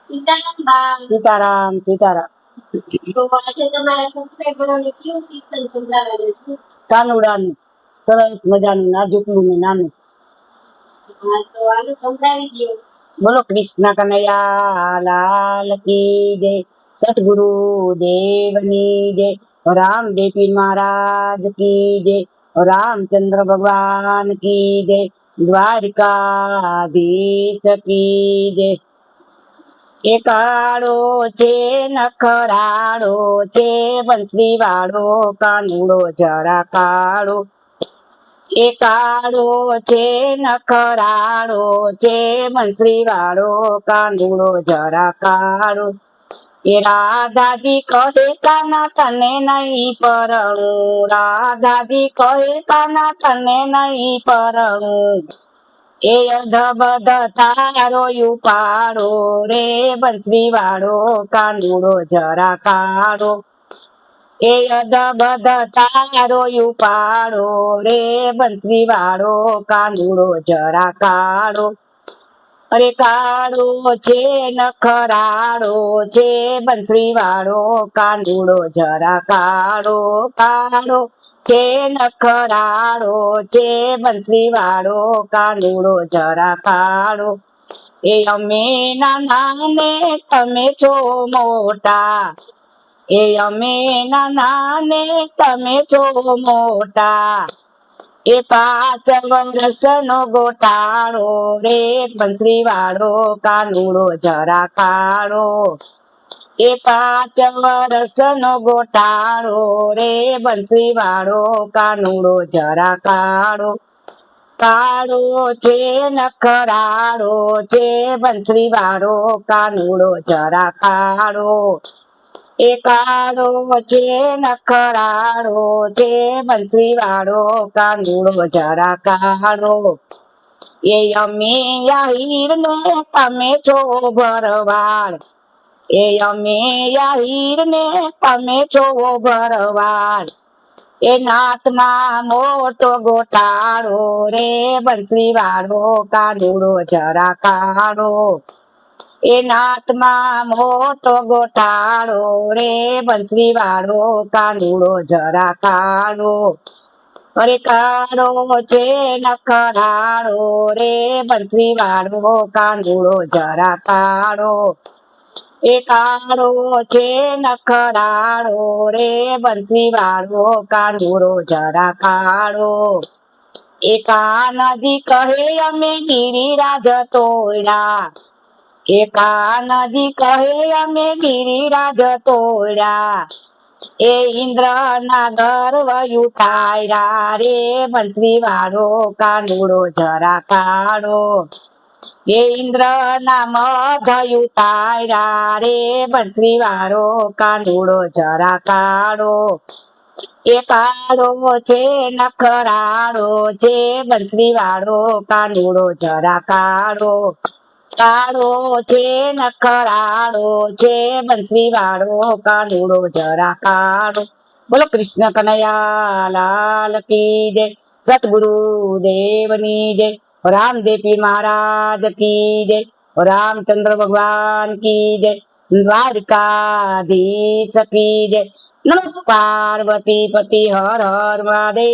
સીતારામ બા. સીતારામ સીતારામ. તો આજે તમારા સબસ્ક્રાઇબરોને કેવું કીર્તન સંભળાવેલું છે? કાનુડાનું સરસ મજાનું નાજુકનું ને નાનું. હા, તો આનું સંભળાવી દો. બોલો કૃષ્ણ કનૈયા લાલ કી જય, સતગુરુ દેવની જય, રામદેવ પીર મહારાજ કી જય, રામચંદ્ર ભગવાન કી જય, દ્વારિકાધીશ કી જય. એ કાળો છે નખરાળો છે, બંસરી વાળો કાનુડો જરા કાળો. એ કાળો છે નખરાળો છે, બંસરી વાળો કાનુડો જરા કાળો. એ રાધાજી કહે કાના તને નહીં પરણું, રાધાજી કહે કાના તને નહીં પરણું. એ અધબધ તારો ઉપાડો રે, બંસરી વાળો કાનુડો જરા કાળો. એ અધબધ તારો ઉપાડો રે, બંસરી વાળો કાનુડો જરા કાળો. અરે કાળો છે નખરાળો છે, બંસરી વાળો કાનુડો જરા કાળો. કાળો છે નખરાળો છે, બંસરી વાળો કાનુડો જરા કાળો. એ અમે નાના ને તમે છો મોટા, એ અમે નાના ને તમે છો મોટા. એ 5 વર્ષનો ગોટાળો રે, બંસરી વાળો કાનુડો જરા કાળો. એ 5 વર્ષનો ગોટાળો રે, બંસરી વાળો કાનુડો જરા કાળો. કાળો છે નખરાળો છે, બંસરી વાળો કાનુડો જરા કાળો. એ કાળો છે નખરાળો છે, બંસરી વાળો કાનુડો જરા કાળો. એ અમે આહીર ને તમે છો ભરવાડ, એ અમે આહીર ને તમે છો ભરવાડ. એ નાથમાં મોટો ગોટાળો રે, બંસરી વાળો કાનુડો જરા કાળો. એ નાથમાં મોટો ગોટાળો રે, બંસરી વાળો કાનુડો જરા કાળો. અરે કાળો છે નખરાળો રે, બંસરી વાળો કાનુડો જરા કાળો. એ કાળો છે નખરાળો રે, બંસરી વાળો કાનુડો જરા કાળો. એ કાનજી કહે અમે ગિરિરાજ તોડ્યા, એ કાનજી કહે અમે ગિરિરાજ તોડ્યા. એ ઇન્દ્ર ના ગર્વ ઉતાર્યા રે, બંસરી વાળો કાનુડો જરા કાળો. એ ઇન્દ્ર ના મધ ઉતાર્યા રે, બંસરી વાળો કાનુડો જરા કાળો. એ કાળો છે નખરાળો છે, બંસરી વાળો કાનુડો જરા કાળો. કાળો છે નખરાળો છે, બંસરી વાળો કાનુડો જરા કાળો. બોલો કૃષ્ણ કનૈયા લાલ કી જય, સતગુરુ દેવની જય, રામદેવ પીર મહારાજ કી જય, રામચંદ્ર ભગવાન કી જય, દ્વારિકાધીશ કી જય. નમઃ પાર્વતી પતિ હર હર મહાદેવ.